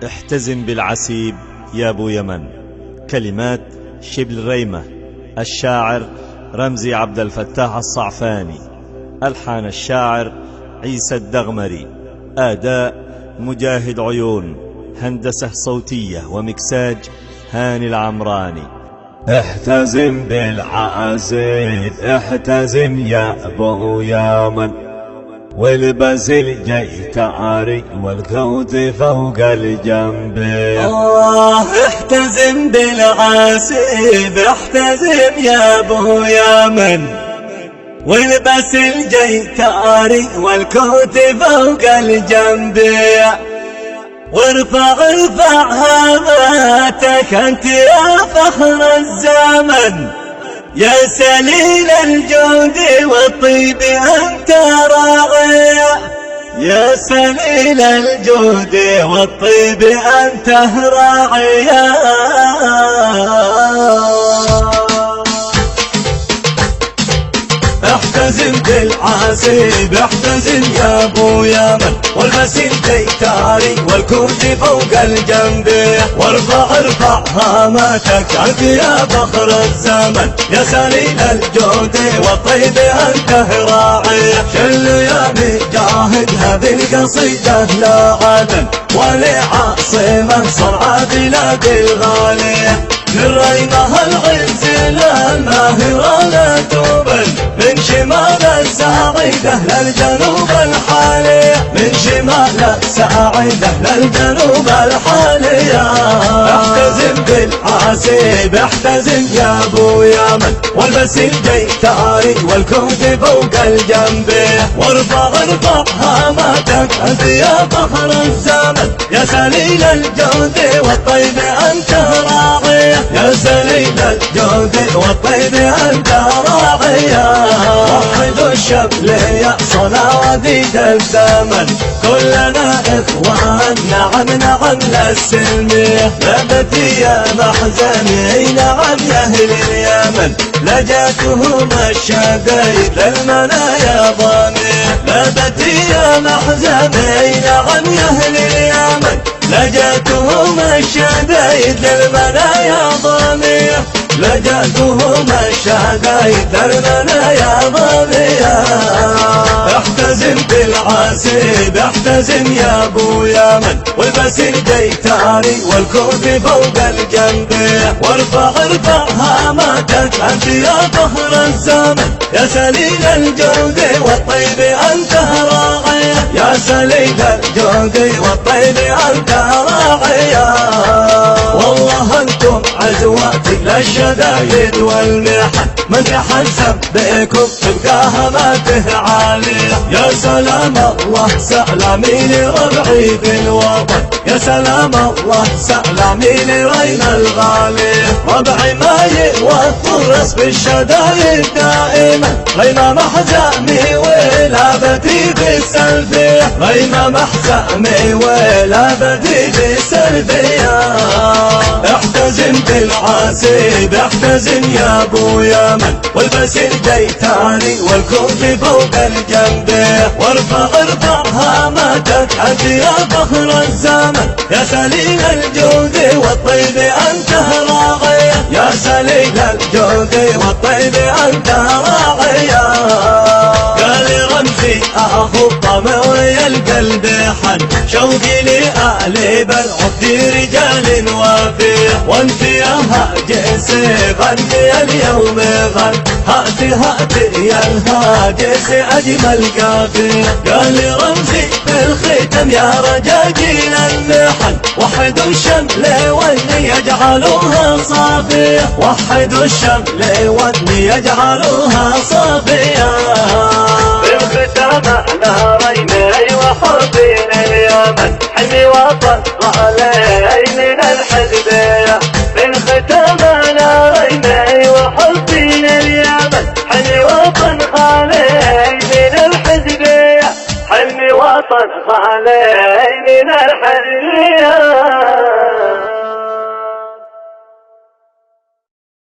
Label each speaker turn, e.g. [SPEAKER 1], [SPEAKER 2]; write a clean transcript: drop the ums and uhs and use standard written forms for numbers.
[SPEAKER 1] احتزم بالعسيب يا ابو يمن. كلمات شبل ريمة، الشاعر رمزي عبد الفتاح الصعفاني، ألحان الشاعر عيسى الدغمري، أداء مجاهد عيون، هندسة صوتية ومكساج هاني العمراني.
[SPEAKER 2] احتزم بالعسيب احتزم يا ابو يمن، والبس الجيتاري والكوت فوق الجنب.
[SPEAKER 3] احتزم بالعسيب احتزم يا ابو يمن، والبس الجيتاري والكوت فوق الجنب. وارفع هاماتك انت يا فخر الزمن، يا سليل الجود والطيب انت راعي، يا سليل الجود والطيب انت راعي. احتزم بالعسيب احتزم يا ابو يمن، والبس الجيتاري والكوت فوق الجنب. وارفع هاماتك انت يا فخر الزمن، يا سليل الجود والطيب انت راعي. شل يا مجاهد هذه القصيدة لا عدل، ولعاصمة صرعى بلاد الغالية. من ريمها العز للماهرة لا تبل، من شمال الساعدة للجنوب الحالية، من شمال الساعدة للجنوب الحالية. احتزم بالعسيب احتزم يا ابو يمن، والبس الجيتاري والكوت فوق الجنب. وارفع هاماتك انت يا فخر الزمن، يا سليل الجود والطيب انت راعي، يا سليل الجود والطيب انت راعي. وحدوا الشمل يا صناديد الزمن، كلنا اخوان نعم للسلمية. لبتي يا محزني نعم يا اهل اليمن، لجاتهم الشدايد للمنايا ضامية. لبتي يا محزني نعم يا اهل اليمن، لجاتهم الشدايد للمنايا ضامية، لجاتهم الشدايد للمنايا ضامية. احتزم بالعسيب احتزم يا ابو يمن، والبس الجيتاري والكوت فوق الجنب. وارفع هاماتك انت يا فخر الزمن، يا سليل الجود والطيب انت راعي، يا سليل الجود والطيب انت راعي. والله انتم عزواتي للشدايد والمحن، من تحزم بكم تبقى هماته عالية. يا سلام الله سلامي لربعي بالوطن، يا سلام الله سلامي لرين الغالي. ربعي ما يوفر بالشدايد دائما، غيم محزامي ولابتي بالسلبية، غيم محزامي ولابتي بالسلبية. احتزم بالعسيب احتزم يا ابو يمن، والبس الجيتاري والكوت فوق الجنب. وارفع هاماتك انت يا فخر الزمن، يا سليل الجود والطيب انت راعي، يا سليل الجود والطيب انت راعي. قال رمزي اخو الطمع ويا القلب حن، شوقي لآل بالعبد رجال وافي. وانت يا هاجس غني اليوم غن، هاتي يا الهاجس اجمل قافي. قال رمزي في الختم يا رجاجيل المحن، وحدوا الشمل واللي يجعلوها صافية، وحدوا الشمل واللي يجعلوها صافية. بالختام نارين وحبي لليمن، حمي وطن علي من الحزبية. بالختام نارين وحبي لليمن، حمي وطن علي من الحزبية، حمي وطن علي من الحزبية.